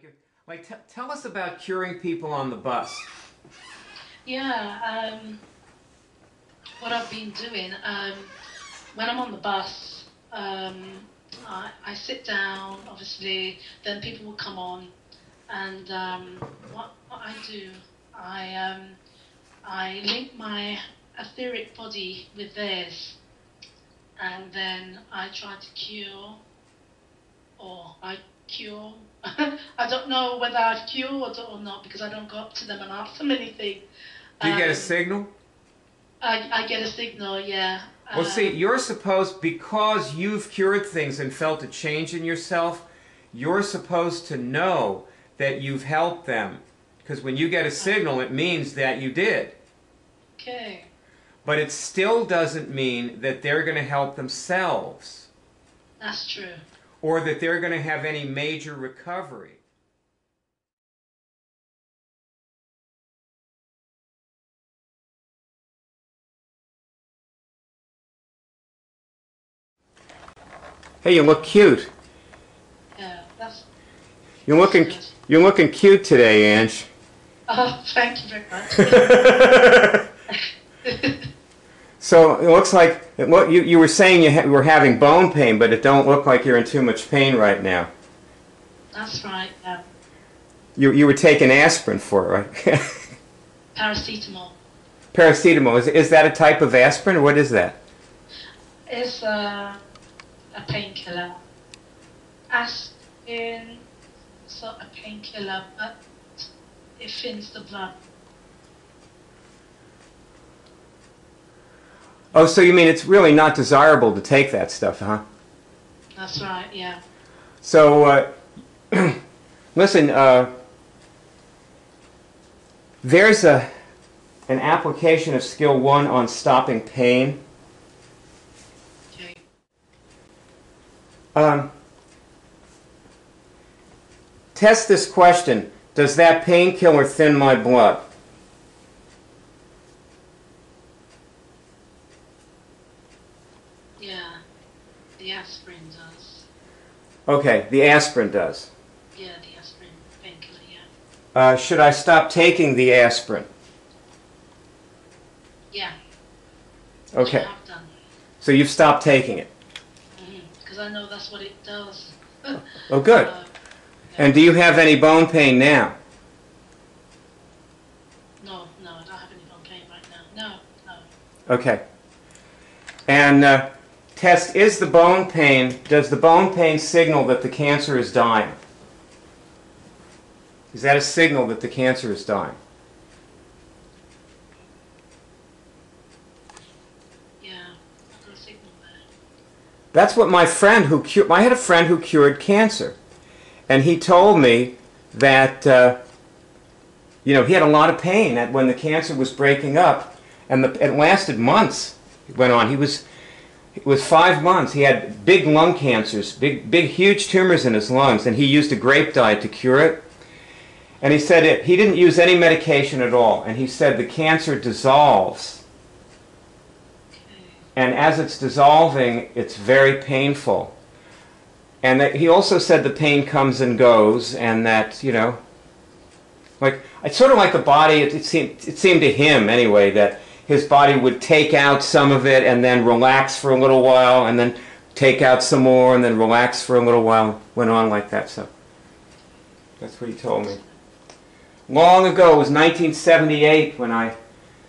you. Like, tell us about curing people on the bus. Yeah, what I've been doing, when I'm on the bus, I sit down, obviously, then people will come on, and what I do, I link my etheric body with theirs, and then I try to cure, or I cure. I don't know whether I've cured or not because I don't go up to them and ask them anything. Do you get a signal? I get a signal, yeah. Well, see, you're supposed, because you've cured things and felt a change in yourself, you're supposed to know that you've helped them. Because when you get a signal, it means that you did. Okay. But it still doesn't mean that they're going to help themselves. That's true. Or that they're going to have any major recovery. Hey, you look cute. Yeah, that's. You're looking cute today, Ange. Oh, thank you very much. So it looks like you were saying you were having bone pain, but it don't look like you're in too much pain right now. That's right. Yeah. You were taking aspirin for it, right? Paracetamol. Paracetamol, is that a type of aspirin, or what is that? It's a painkiller. Aspirin, sort of painkiller, but it thins the blood. Oh, so you mean it's really not desirable to take that stuff, huh? That's right, yeah. So, listen, there's an application of skill 1 on stopping pain. Okay. Test this question. Does that painkiller thin my blood? Yeah, the aspirin does. Okay, the aspirin does. Yeah, the aspirin painkiller, yeah. Should I stop taking the aspirin? Yeah. Okay. I have done. So you've stopped taking it? Because I know that's what it does. Oh, good. Yeah. And do you have any bone pain now? No, I don't have any bone pain right now. No. Okay. And test, does the bone pain signal that the cancer is dying? Is that a signal that the cancer is dying? Yeah, I've got a signal there. That's what my friend I had a friend who cured cancer. And he told me that, he had a lot of pain when the cancer was breaking up. And it lasted months. It went on. It was 5 months. He had big lung cancers, big, huge tumors in his lungs. And he used a grape diet to cure it. And he said he didn't use any medication at all. And he said the cancer dissolves. And as it's dissolving, it's very painful. And he also said the pain comes and goes, and that, like, it's sort of like the body, it seemed to him anyway, that his body would take out some of it and then relax for a little while, and then take out some more and then relax for a little while. Went on like that, so that's what he told me. Long ago, it was 1978 when I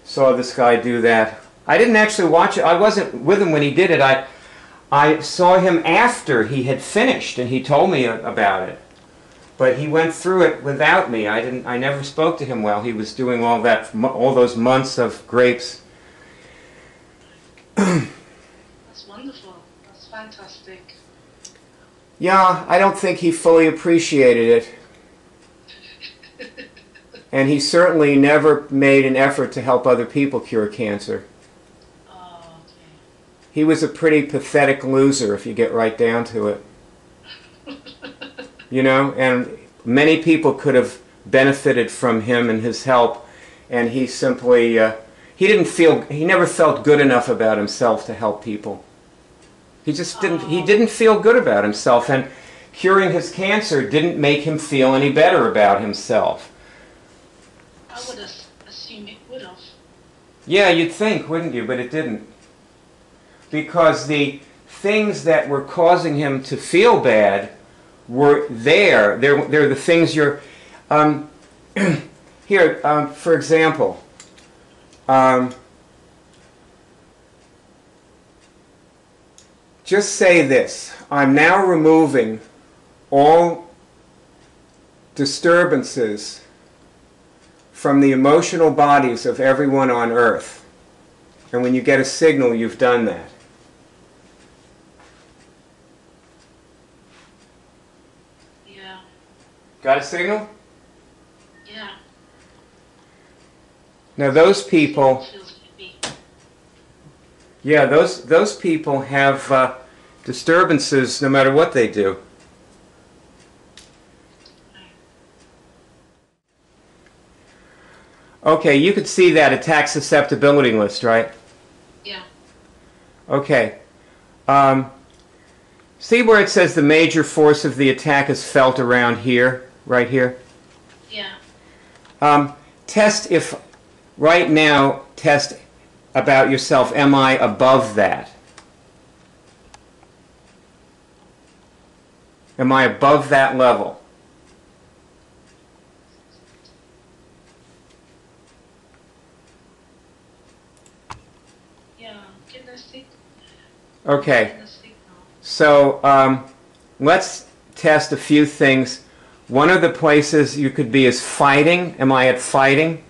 saw this guy do that. I didn't actually watch it. I wasn't with him when he did it. I saw him after he had finished, and he told me about it. But he went through it without me. I never spoke to him while he was doing all those months of grapes. That's wonderful. That's fantastic. Yeah, I don't think he fully appreciated it. And he certainly never made an effort to help other people cure cancer. Oh, okay. He was a pretty pathetic loser, if you get right down to it. And many people could have benefited from him and his help, and he simply, he never felt good enough about himself to help people. He just didn't feel good about himself, and curing his cancer didn't make him feel any better about himself. I would assume it would have. Yeah, you'd think, wouldn't you? But it didn't. Because the things that were causing him to feel bad were there. They're the things you're... here, for example, just say this. I'm now removing all disturbances from the emotional bodies of everyone on Earth. And when you get a signal, you've done that. Yeah. Got a signal? Yeah. Now those people... Yeah, those people have disturbances no matter what they do. Okay, you could see that attack susceptibility list, right? Yeah. Okay. See where it says the major force of the attack is felt around here, right here? Yeah. Test if, right now, test about yourself, am I above that? Am I above that level? Yeah. Get the signal. Okay. So let's test a few things. One of the places you could be is fighting. Am I at fighting?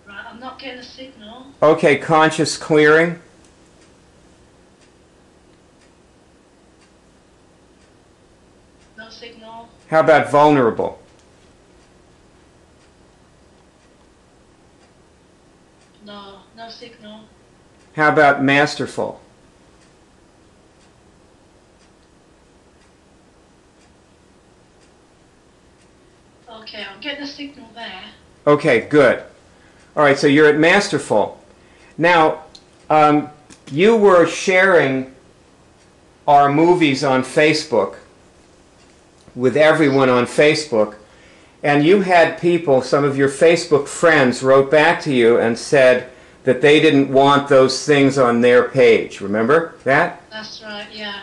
Right, I'm not getting a signal. Okay, conscious clearing. No signal. How about vulnerable? No, no signal. How about masterful? Okay, I'm getting a signal there. Okay, good. All right, so you're at masterful. Now, you were sharing our movies on Facebook with everyone on Facebook, and you had people, some of your Facebook friends, wrote back to you and said that they didn't want those things on their page. Remember that? That's right, yeah.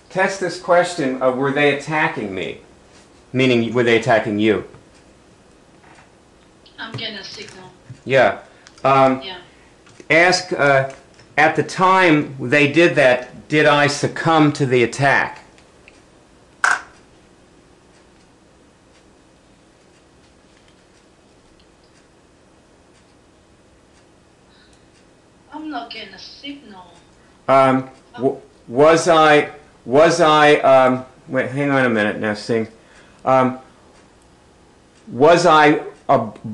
Test this question of were they attacking me? Meaning, were they attacking you? I'm getting a signal. Yeah. Yeah. Ask, at the time they did that, did I succumb to the attack? I'm not getting a signal. Was I, wait, hang on a minute now, Sing. Was I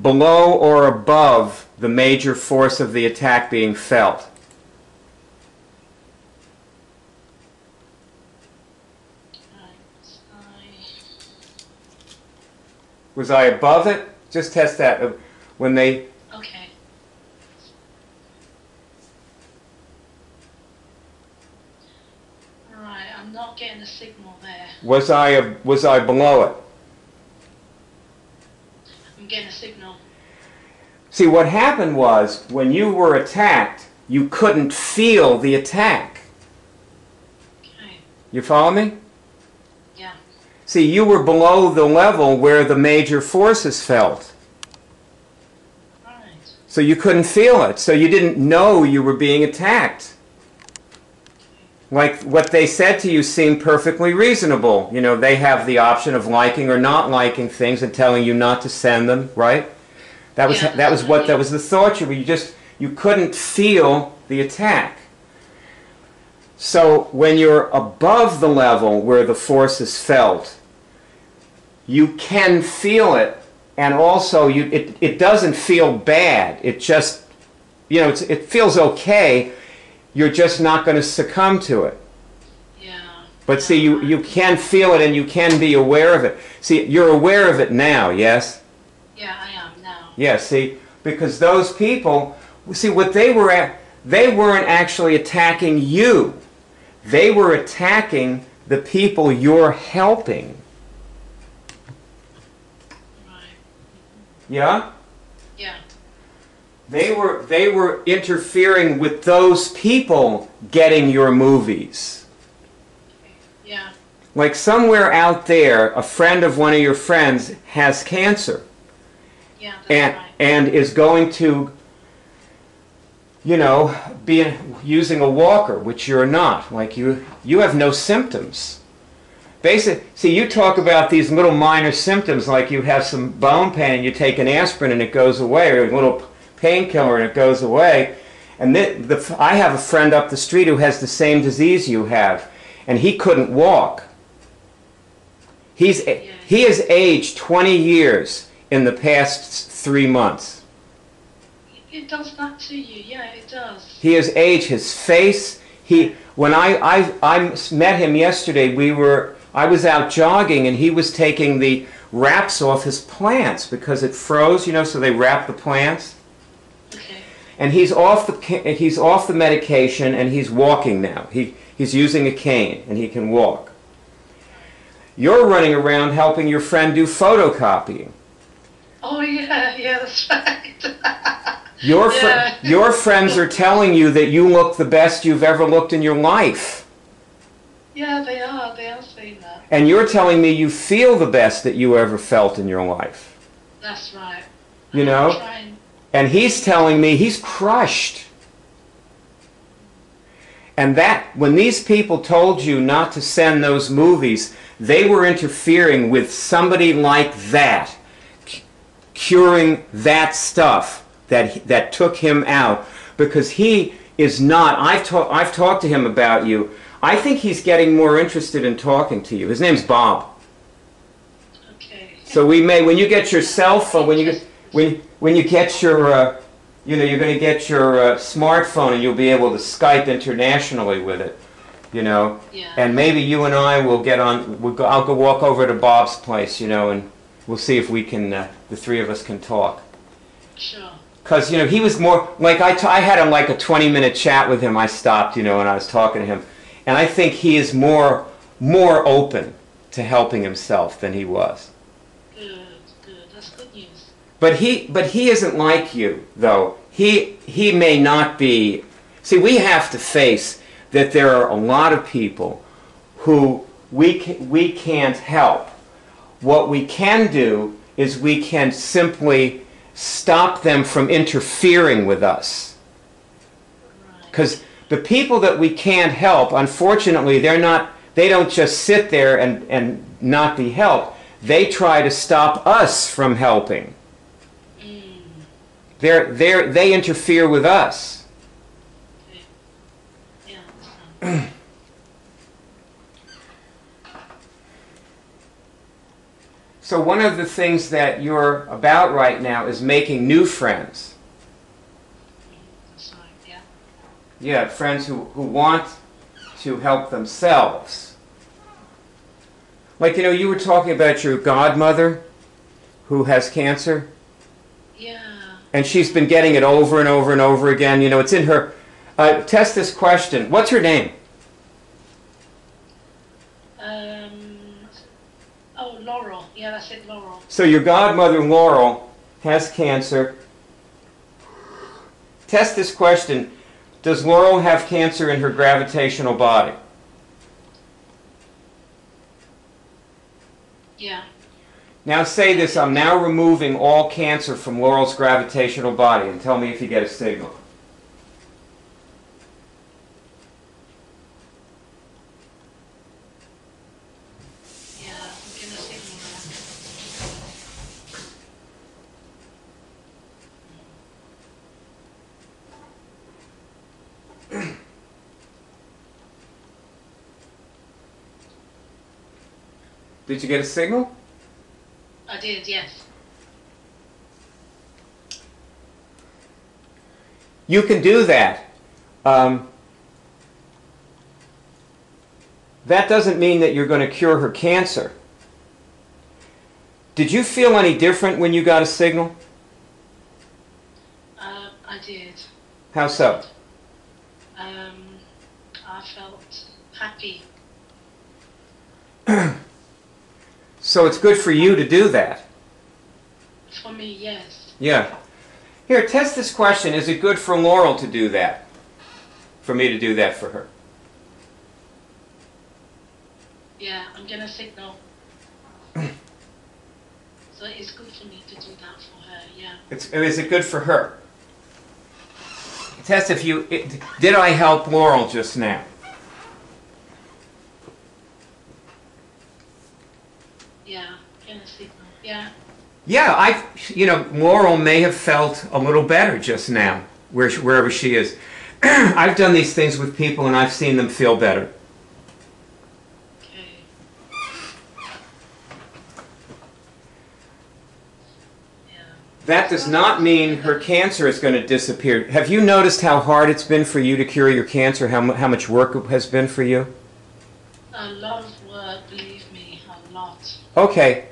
below or above the major force of the attack being felt? Was I above it? Just test that. When they... Okay. Right, I'm not getting a signal there. Was I below it? I'm getting a signal. See, what happened was, when you were attacked, you couldn't feel the attack. Okay. You follow me? Yeah. See, you were below the level where the major force is felt. Right. So you couldn't feel it. So you didn't know you were being attacked. Like, what they said to you seemed perfectly reasonable. You know, they have the option of liking or not liking things and telling you not to send them, right? That was the thought. You couldn't feel the attack. So when you're above the level where the force is felt, you can feel it, and also it doesn't feel bad. It just, you know, it feels okay. You're just not going to succumb to it. Yeah. But see, you can feel it and you can be aware of it. See, you're aware of it now, yes? Yeah, I am. Yeah, see, because those people, see, what they were at, they weren't actually attacking you. They were attacking the people you're helping. Right. Yeah? Yeah. They were interfering with those people getting your movies. Yeah. Like somewhere out there, a friend of one of your friends has cancer. Yeah, that's right. And is going to, you know, be using a walker, which you're not. Like you have no symptoms. See, you talk about these little minor symptoms, like you have some bone pain and you take an aspirin and it goes away, or a little painkiller and it goes away. And I have a friend up the street who has the same disease you have, and he couldn't walk. He has aged 20 years in the past 3 months. It does that to you, yeah, it does. He has aged. His face. When I met him yesterday, I was out jogging and he was taking the wraps off his plants because it froze, you know. So they wrap the plants. Okay. And he's off the medication and he's walking now. He's using a cane and he can walk. You're running around helping your friend do photocopying. Oh yeah, that's right. Your friends are telling you that you look the best you've ever looked in your life. Yeah, they are saying that. And you're telling me you feel the best that you ever felt in your life. That's right. You know? And he's telling me he's crushed. And when these people told you not to send those movies, they were interfering with somebody like that, curing that stuff that took him out, because he is not. I've talked to him about you. I think he's getting more interested in talking to you. His name's Bob. Okay. So we may, when you get your cell phone, when you get your you're going to get your smartphone and you'll be able to Skype internationally with it, you know. Yeah. And maybe you and I will get on. I'll go walk over to Bob's place, you know, and we'll see if we can. The three of us can talk. Sure. Because you know he was more like I had like a 20-minute chat with him. I stopped, you know, and I was talking to him, and I think he is more open to helping himself than he was. Good. That's good news. But he isn't like you, though. He may not be. See, we have to face that there are a lot of people who we can't help. What we can do is we can simply stop them from interfering with us. Because the people that we can't help, unfortunately, they don't just sit there and not be helped. They try to stop us from helping. They interfere with us. Yeah. So one of the things that you're about right now is making new friends. That's right, yeah. Yeah, friends who want to help themselves. Like, you know, you were talking about your godmother who has cancer. Yeah. And she's been getting it over and over and over again. You know, it's in her... test this question. What's her name? Laurel. Yeah, that's it, Laurel. So your godmother, Laurel, has cancer. Test this question. Does Laurel have cancer in her gravitational body? Yeah. Now say this. I'm now removing all cancer from Laurel's gravitational body, and tell me if you get a signal. Did you get a signal? I did, yes. You can do that. That doesn't mean that you're going to cure her cancer. Did you feel any different when you got a signal? I did. How so? I felt happy. So it's good for you to do that. For me, yes. Yeah. Here, test this question. Is it good for Laurel to do that? For me to do that for her? Yeah, I'm going to signal. So it's good for me to do that for her, yeah. Is it good for her? Test if you... did I help Laurel just now? Yeah, I'm going to signal. Yeah. Yeah, Laurel may have felt a little better just now, wherever she is. I've done these things with people and I've seen them feel better. Okay. Yeah. That does not mean her cancer is going to disappear. Have you noticed how hard it's been for you to cure your cancer, how much work it has been for you? A lot of work, believe me, a lot. Okay.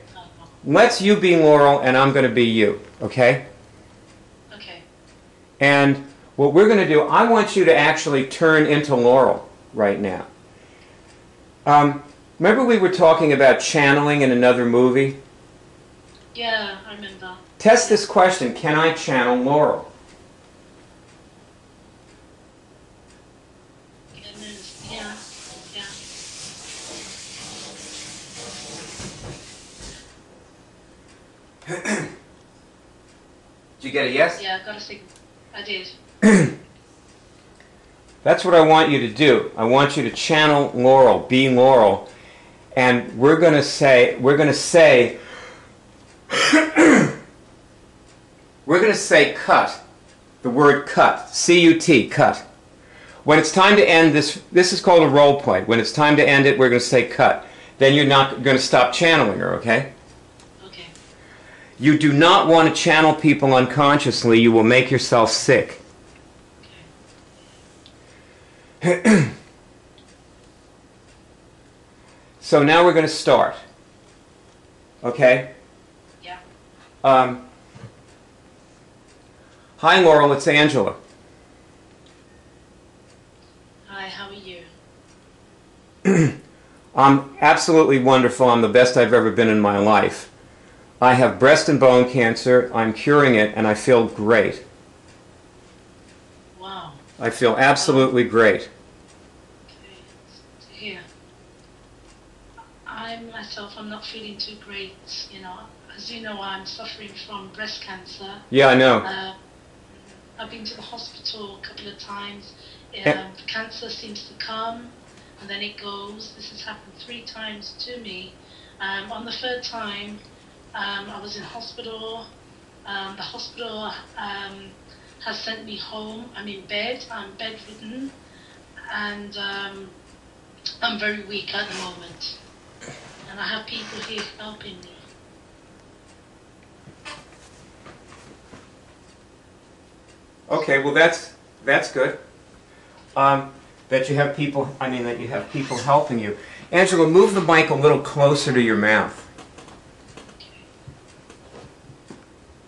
Let's you be Laurel and I'm going to be you, okay? Okay. And what we're going to do, I want you to actually turn into Laurel right now. Remember we were talking about channeling in another movie? Yeah, I remember. Test this question, can I channel Laurel? Goodness, yeah, yeah. Did you get a yes? Yeah, I got a signal. I did. That's what I want you to do. I want you to channel Laurel, be Laurel, and we're going to say cut. The word cut, C-U-T, cut. When it's time to end this is called a role play. When it's time to end it, we're going to say cut. Then you're not going to stop channeling her, okay? Okay. You do not want to channel people unconsciously. You will make yourself sick. So now we're going to start. Okay? Yeah. Hi, Laurel. It's Angela. Hi, how are you? I'm absolutely wonderful. I'm the best I've ever been in my life. I have breast and bone cancer. I'm curing it, and I feel great. Wow. I feel absolutely great. Okay. To hear. I myself, I'm not feeling too great, you know. As you know, I'm suffering from breast cancer. Yeah, I know. I've been to the hospital a couple of times. The cancer seems to come and then it goes. This has happened 3 times to me. On the 3rd time, I was in hospital. The hospital has sent me home. I'm in bed. I'm bedridden, and I'm very weak at the moment. And I have people here helping me. Okay, well that's good. That you have people. That you have people helping you. Angela, move the mic a little closer to your mouth.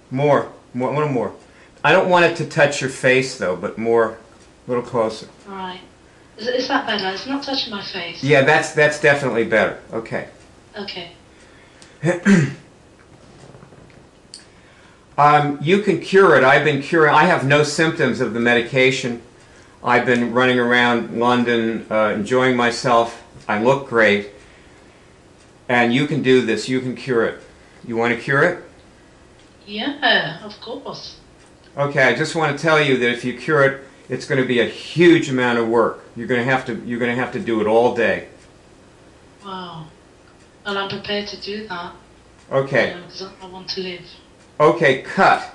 More, a little more. I don't want it to touch your face though, but more, a little closer. All right. Is that better? It's not touching my face. Yeah, that's definitely better. Okay. Okay. You can cure it. I've been curing. I have no symptoms of the medication. I've been running around London, enjoying myself. I look great. And you can do this. You can cure it. You want to cure it? Yeah, of course. Okay, I just want to tell you that if you cure it, it's going to be a huge amount of work. You're going to have to do it all day. Wow. Well, I'm prepared to do that. Okay. Because I want to live. Okay, cut.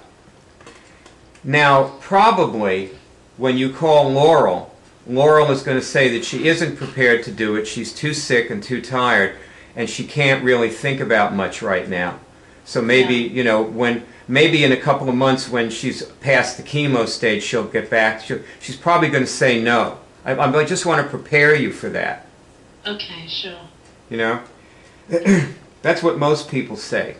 Now, probably when you call Laurel, Laurel is going to say that she isn't prepared to do it. She's too sick and too tired, and she can't really think about much right now. So maybe, maybe in a couple of months when she's past the chemo stage, she'll get back. She's probably going to say no. I just want to prepare you for that. Okay, sure. You know? That's what most people say.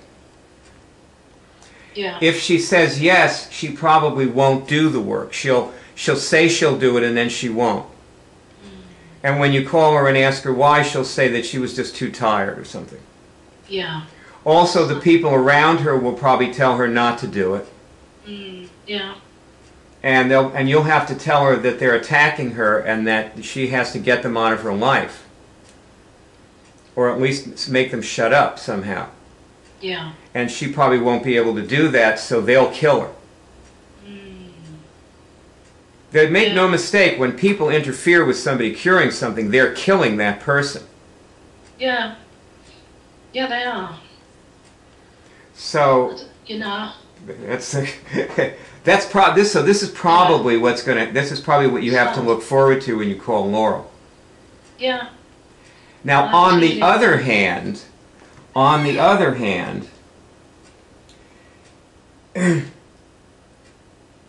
Yeah. If she says yes, she probably won't do the work. She'll say she'll do it and then she won't. And when you call her and ask her why, she'll say that she was just too tired or something. Yeah. Also, the people around her will probably tell her not to do it. Yeah. And you'll have to tell her that they're attacking her and that she has to get them out of her life. Or at least make them shut up somehow. Yeah. And she probably won't be able to do that, so they'll kill her. They make no mistake, when people interfere with somebody curing something, they're killing that person. Yeah. Yeah, they are. So, you know, this is probably this is probably what you have to look forward to when you call Laurel. Yeah. Now, on the other hand,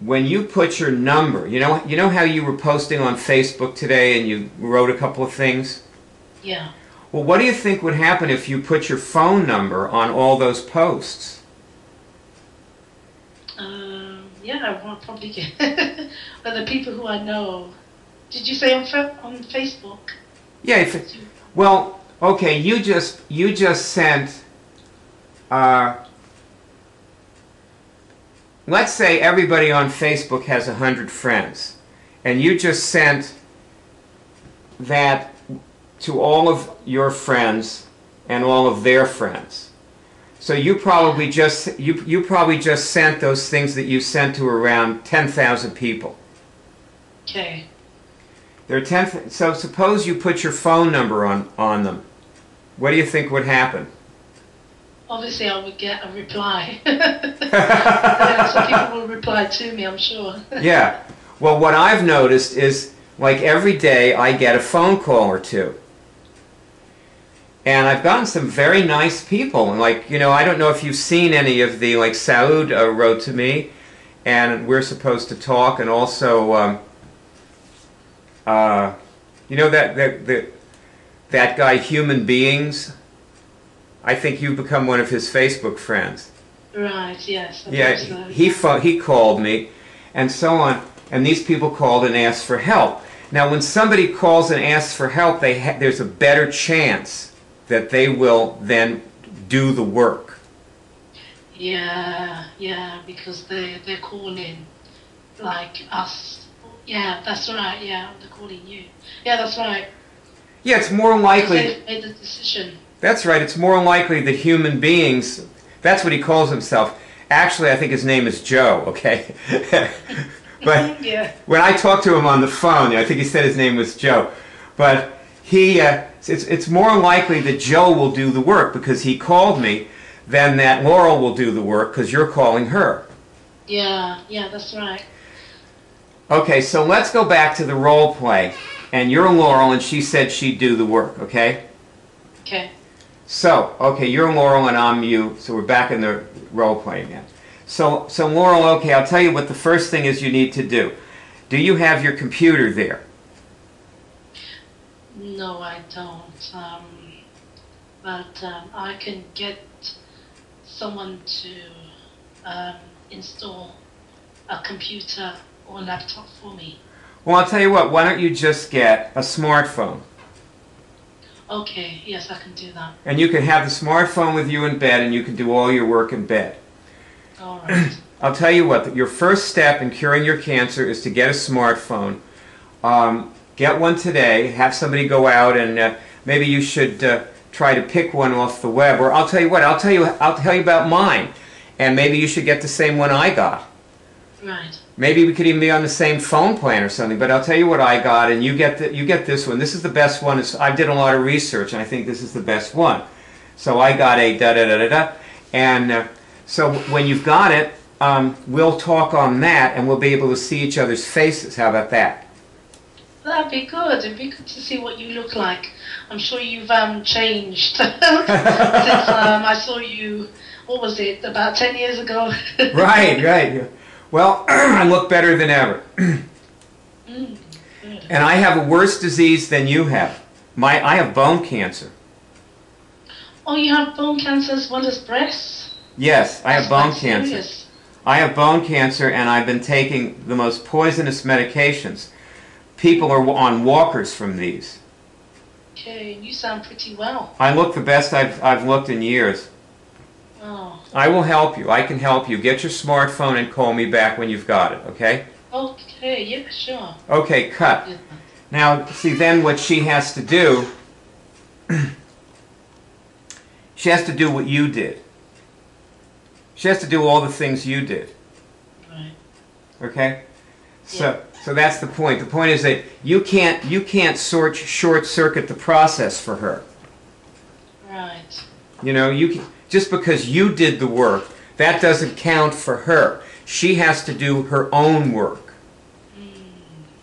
when you put your number, you know how you were posting on Facebook today and you wrote a couple of things? Yeah. Well, what do you think would happen if you put your phone number on all those posts? Yeah, I'll probably get but the people who I know. Did you say on Facebook? Yeah. Well, okay. You just sent. Let's say everybody on Facebook has 100 friends, and you just sent that to all of your friends and all of their friends. So you probably just sent those things that you sent to around 10,000 people. Okay. There are 10. So suppose you put your phone number on them. What do you think would happen? Obviously, I would get a reply. Yeah, so people will reply to me, I'm sure. Yeah. Well, what I've noticed is, like, every day I get a phone call or two. And I've gotten some very nice people. And, like, I don't know if you've seen any of the, like, Saud wrote to me, and we're supposed to talk, and also, that guy, Human Beings. I think you've become one of his Facebook friends. Right, yes. Yeah, so. he called me, and so on, and these people called and asked for help. Now, when somebody calls and asks for help, there's a better chance that they will then do the work. Yeah, because they're calling like us. Yeah, that's right. Yeah, they're calling you. Yeah, that's right. Yeah, it's more likely. They've made the decision. That's right. It's more likely that human beings. That's what he calls himself. Actually, I think his name is Joe. Okay. But yeah. When I talked to him on the phone, I think he said his name was Joe. But it's more likely that Joe will do the work because he called me than that Laurel will do the work because you're calling her. Yeah, that's right. Okay, so let's go back to the role play. And you're Laurel, and she said she'd do the work, okay? Okay. So, okay, you're Laurel and I'm you, so we're back in the role play again. So Laurel, okay, I'll tell you what the first thing is you need to do. Do you have your computer there? No, I don't. But I can get someone to install a computer or laptop for me. Well, I'll tell you what, why don't you just get a smartphone? Okay, yes, I can do that. And you can have the smartphone with you in bed and you can do all your work in bed. All right. I'll tell you what, your first step in curing your cancer is to get a smartphone. Get one today, have somebody go out and maybe you should try to pick one off the web. Or I'll tell you what, I'll tell you about mine. And maybe you should get the same one I got. Right. Maybe we could even be on the same phone plan or something, but I'll tell you what I got, and you get this one. This is the best one. I did a lot of research, and I think this is the best one. So I got a da-da-da-da-da, and so when you've got it, we'll talk on that, and we'll be able to see each other's faces. How about that? That'd be good. It'd be good to see what you look like. I'm sure you've changed since I saw you, what was it, about 10 years ago? Right. Well, I look better than ever. And I have a worse disease than you have. I have bone cancer. Oh, you have bone cancer as well as breast? Yes, I have bone cancer. Serious. I have bone cancer, and I've been taking the most poisonous medications. People are on walkers from these. Okay, you sound pretty well. I look the best I've looked in years. Oh. I will help you. I can help you. Get your smartphone and call me back when you've got it, okay? Okay, yeah, sure. Okay, cut. Yeah. Now, see, then what she has to do, she has to do what you did. She has to do all the things you did. Right. Okay? So that's the point. The point is that you can't short circuit the process for her. Right. You know, just because you did the work, that doesn't count for her. She has to do her own work.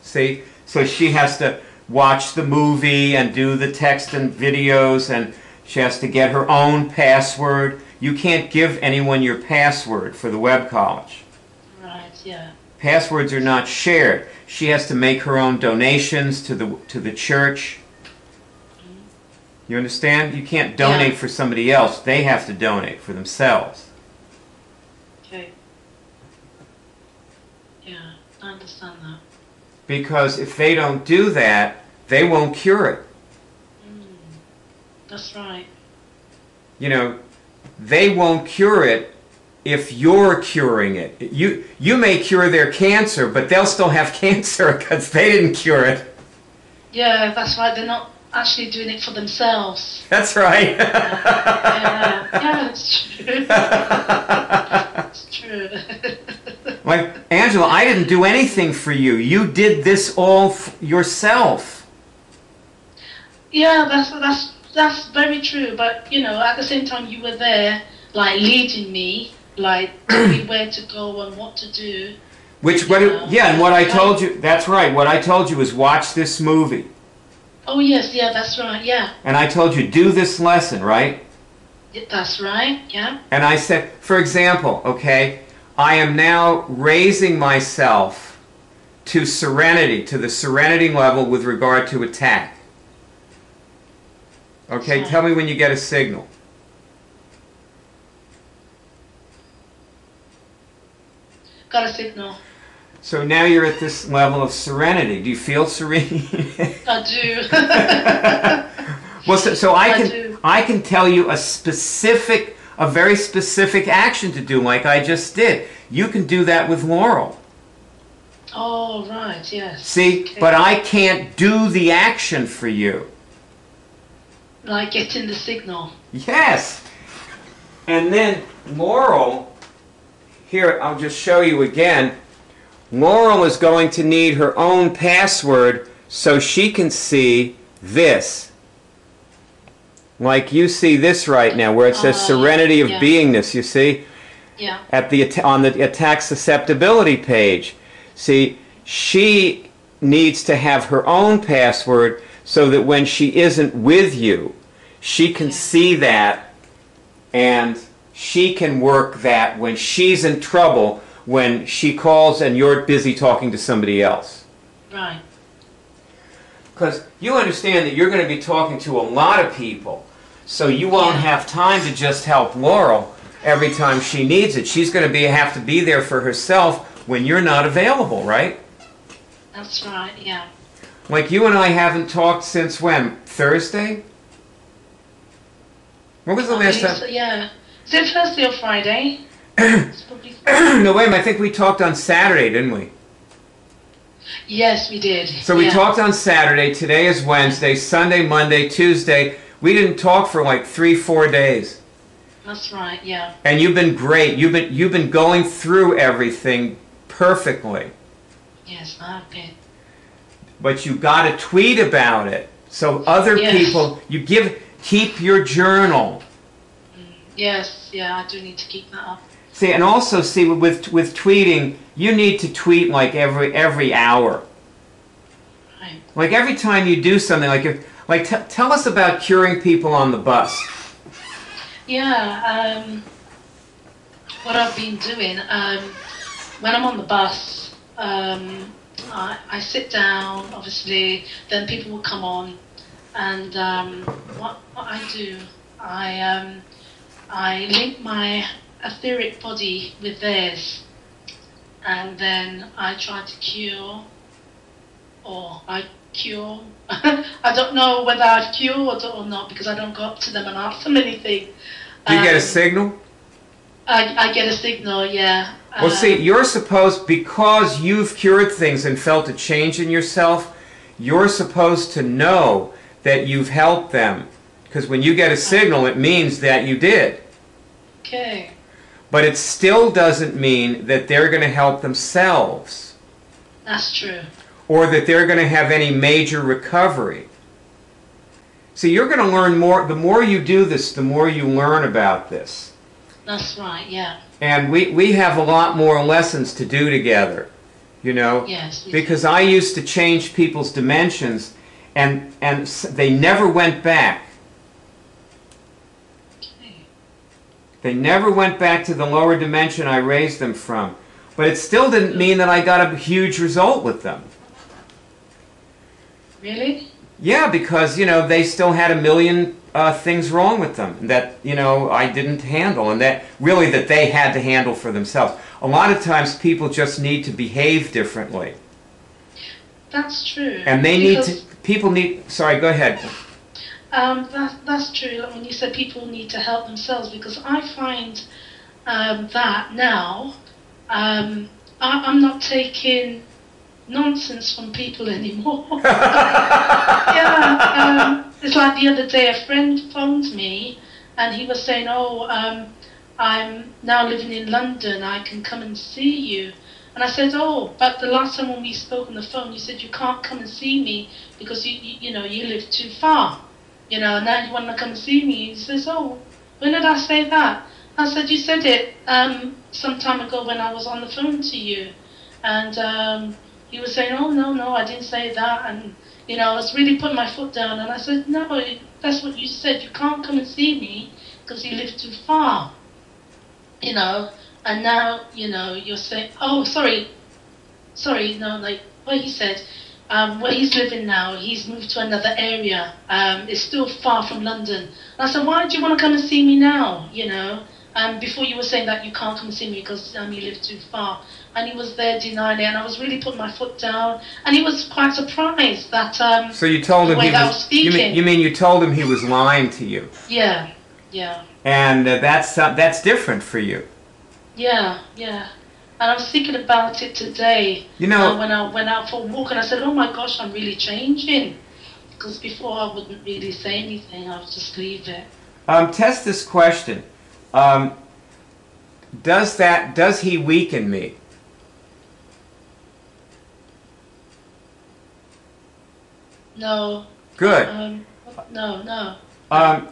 See? So she has to watch the movie and do the text and videos, and she has to get her own password. You can't give anyone your password for the web college. Right, yeah. Passwords are not shared. She has to make her own donations to the church. You understand? You can't donate for somebody else. They have to donate for themselves. Okay. Yeah, I understand that. Because if they don't do that, they won't cure it. That's right. You know, they won't cure it if you're curing it. You may cure their cancer, but they'll still have cancer because they didn't cure it. Yeah, that's right. They're not actually doing it for themselves. That's right. Yeah, it's true. It's true. Like, Angela, I didn't do anything for you. You did this all yourself. Yeah, that's very true. But you know, at the same time, you were there, like leading me, like telling me where to go and what to do. And what I told you, that's right. What I told you was watch this movie. Oh yes, yeah, that's right, yeah. And I told you, do this lesson, right? That's right, yeah. And I said, for example, okay, I am now raising myself to serenity, to the serenity level with regard to attack. Okay, tell me when you get a signal. Got a signal. So now you're at this level of serenity. Do you feel serene? I do. Well, so I can tell you a very specific action to do, like I just did. You can do that with Laurel. Oh, right, yes. See, okay. But I can't do the action for you. Like getting the signal. Yes. And then Laurel, here, I'll just show you again. Laurel is going to need her own password so she can see this. Like you see this right now, where it says Serenity of Beingness, you see? Yeah. On the attack susceptibility page. See, she needs to have her own password so that when she isn't with you, she can see that and she can work that when she's in trouble, when she calls and you're busy talking to somebody else. Right. Because you understand that you're going to be talking to a lot of people, so you won't have time to just help Laurel every time she needs it. She's going to have to be there for herself when you're not available, right? That's right, yeah. Like you and I haven't talked since when? Thursday? When was the last time? Yeah. Is it Thursday or Friday? No, wait a minute. I think we talked on Saturday, didn't we? Yes, we did. So we talked on Saturday. Today is Wednesday, Sunday, Monday, Tuesday. We didn't talk for like 3-4 days. That's right, yeah. And you've been great. You've been going through everything perfectly. Yes, I've been. But you got to tweet about it so other people. Keep your journal. Yes, yeah, I do need to keep that up. See, and also see with tweeting, you need to tweet like every hour. Right. Like every time you do something, tell us about curing people on the bus. Yeah, what I've been doing, when I'm on the bus, I sit down, obviously, then people will come on, and what I do, I link my etheric body with theirs, and then I try to cure, or I cure. I don't know whether I've cured or not because I don't go up to them and ask them anything. Do you get a signal? I get a signal, yeah. Well, see, you're supposed, because you've cured things and felt a change in yourself, you're supposed to know that you've helped them. Because when you get a signal, it means that you did. Okay. But it still doesn't mean that they're going to help themselves. That's true. Or that they're going to have any major recovery. See, you're going to learn more. The more you do this, the more you learn about this. That's right, yeah. And we have a lot more lessons to do together, you know. Yes. Because I used to change people's dimensions, and they never went back. Okay. They never went back to the lower dimension I raised them from. But it still didn't mean that I got a huge result with them. Really? Yeah, because, you know, they still had a million things wrong with them that, you know, I didn't handle, and that really that they had to handle for themselves. A lot of times people just need to behave differently. That's true. And they need to, people need, sorry, go ahead. That's true. Like when you said people need to help themselves, because I find that now I'm not taking nonsense from people anymore. Yeah, it's like the other day a friend phoned me and he was saying, oh, I'm now living in London, I can come and see you. And I said, oh, but the last time when we spoke on the phone, you said you can't come and see me because you know, you live too far. You know, now you want to come and see me. He says, oh, when did I say that? I said, you said it some time ago when I was on the phone to you. And he was saying, oh, no, I didn't say that. And, you know, I was really putting my foot down. And I said, no, that's what you said. You can't come and see me because you live too far. You know, and now, you know, you're saying, oh, sorry, no, like what he said, where he's living now, he's moved to another area. It's still far from London. And I said, why do you want to come and see me now, you know? Before you were saying that you can't come and see me because you live too far. And he was there denying it, and I was really putting my foot down. And he was quite surprised that so you told him the way he that I was was speaking. You mean you told him he was lying to you? Yeah. And that's different for you. Yeah. And I was thinking about it today. You know, when I went out for a walk, and I said, oh my gosh, I'm really changing. Because before I wouldn't really say anything, I would just leave it. Test this question. Does he weaken me? No. Good. No.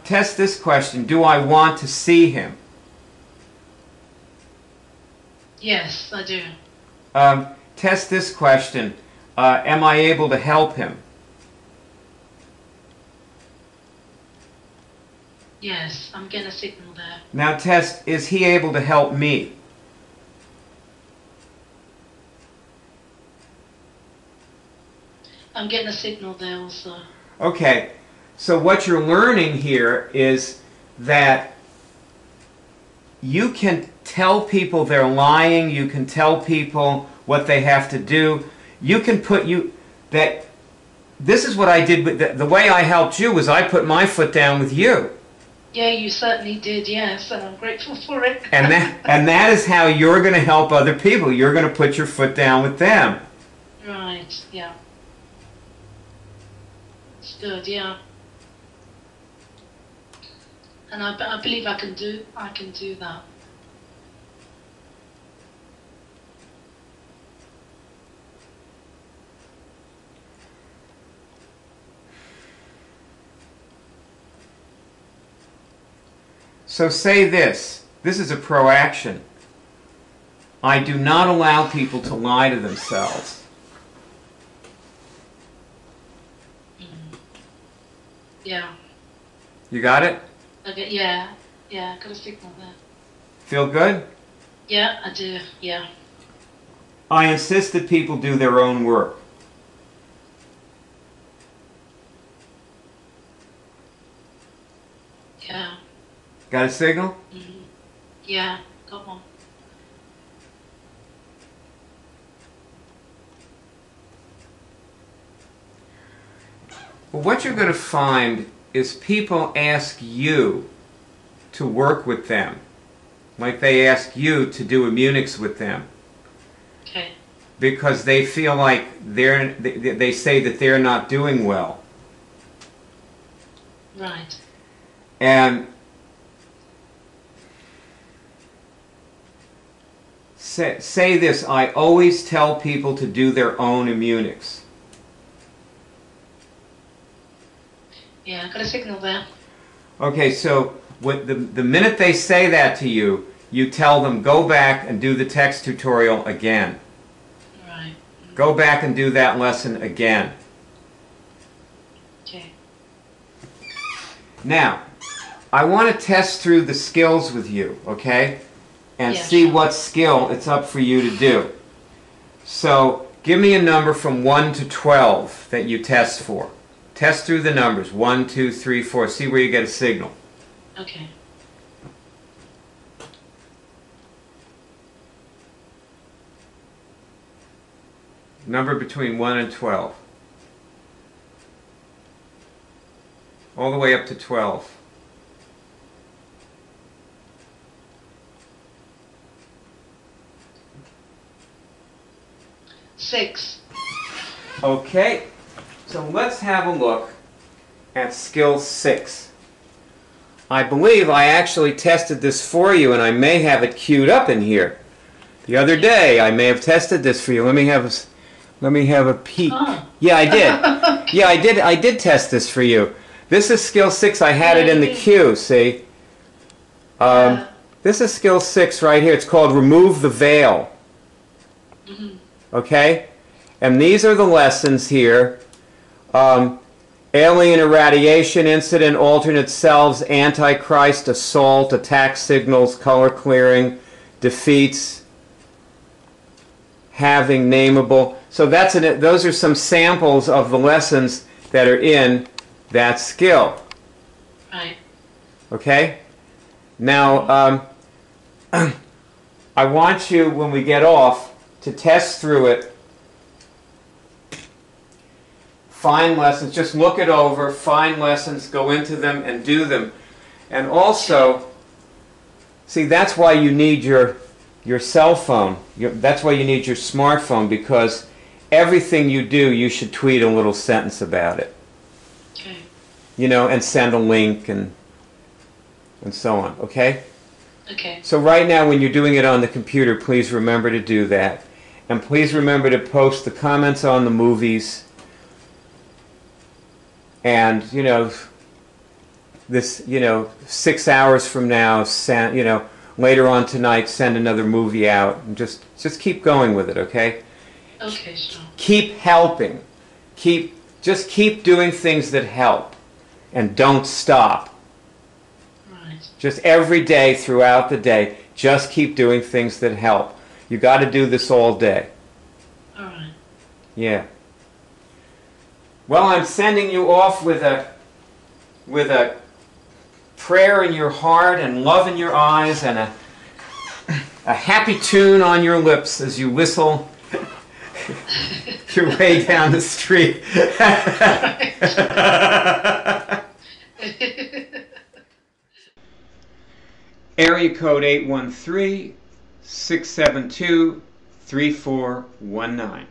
Test this question. Do I want to see him? Yes, I do. Test this question. Am I able to help him? Yes, I'm getting a signal there. Now test, is he able to help me? I'm getting a signal there also. Okay, so what you're learning here is that you can tell people they're lying, you can tell people what they have to do, you can put that this is what I did, with the way I helped you was I put my foot down with you. Yeah, you certainly did, yes, and I'm grateful for it. and that is how you're going to help other people. You're going to put your foot down with them. Right, yeah. It's good, yeah. And I believe I can do that. So say this. This is a proaction. I do not allow people to lie to themselves. Yeah. You got it? Okay, yeah, got a signal there. Feel good? Yeah, I do, yeah. I insist that people do their own work. Yeah. Got a signal? Mm-hmm. Yeah. Come on. Well, what you're going to find is people ask you to work with them, like they ask you to do immunics with them. Okay. Because they feel like they say that they're not doing well. Right. And say this, I always tell people to do their own immunics. Yeah, I got a signal there. Okay, so the minute they say that to you, you tell them, go back and do the text tutorial again. Right. Go back and do that lesson again. Okay. Now, I want to test through the skills with you, okay? And Yeah, see sure. what skill it's up for you to do. So, give me a number from 1 to 12 that you test for. Test through the numbers, 1, 2, 3, 4. See where you get a signal. Okay. Number between 1 and 12. All the way up to 12. Six. Okay, so let's have a look at skill 6. I believe I actually tested this for you, and I may have it queued up in here. The other day, I may have tested this for you. Let me have a peek. Oh. Yeah, I did. Yeah, I did test this for you. This is skill 6. I had it in the queue. See, this is skill 6 right here. It's called remove the veil. Mm-hmm. Okay, and these are the lessons here. Alien irradiation incident, alternate selves, antichrist, assault, attack signals, color clearing, defeats, having, nameable. So those are some samples of the lessons that are in that skill. Right. Okay? Now, I want you, when we get off, to test through it. Find lessons, just look it over, find lessons, go into them and do them. And also, see, that's why you need your cell phone. That's why you need your smartphone, because everything you do, you should tweet a little sentence about it. Okay. You know, and send a link and so on, okay? Okay. So right now, when you're doing it on the computer, please remember to do that. And please remember to post the comments on the movies. And, you know, this, 6 hours from now, later on tonight, send another movie out. And just keep going with it, okay? Okay, sure. Keep helping. Just keep doing things that help. And don't stop. Right. Just every day throughout the day, just keep doing things that help. You got to do this all day. All right. Yeah. Well, I'm sending you off with a prayer in your heart and love in your eyes and a happy tune on your lips as you whistle your way down the street. Area code 813-672-3419.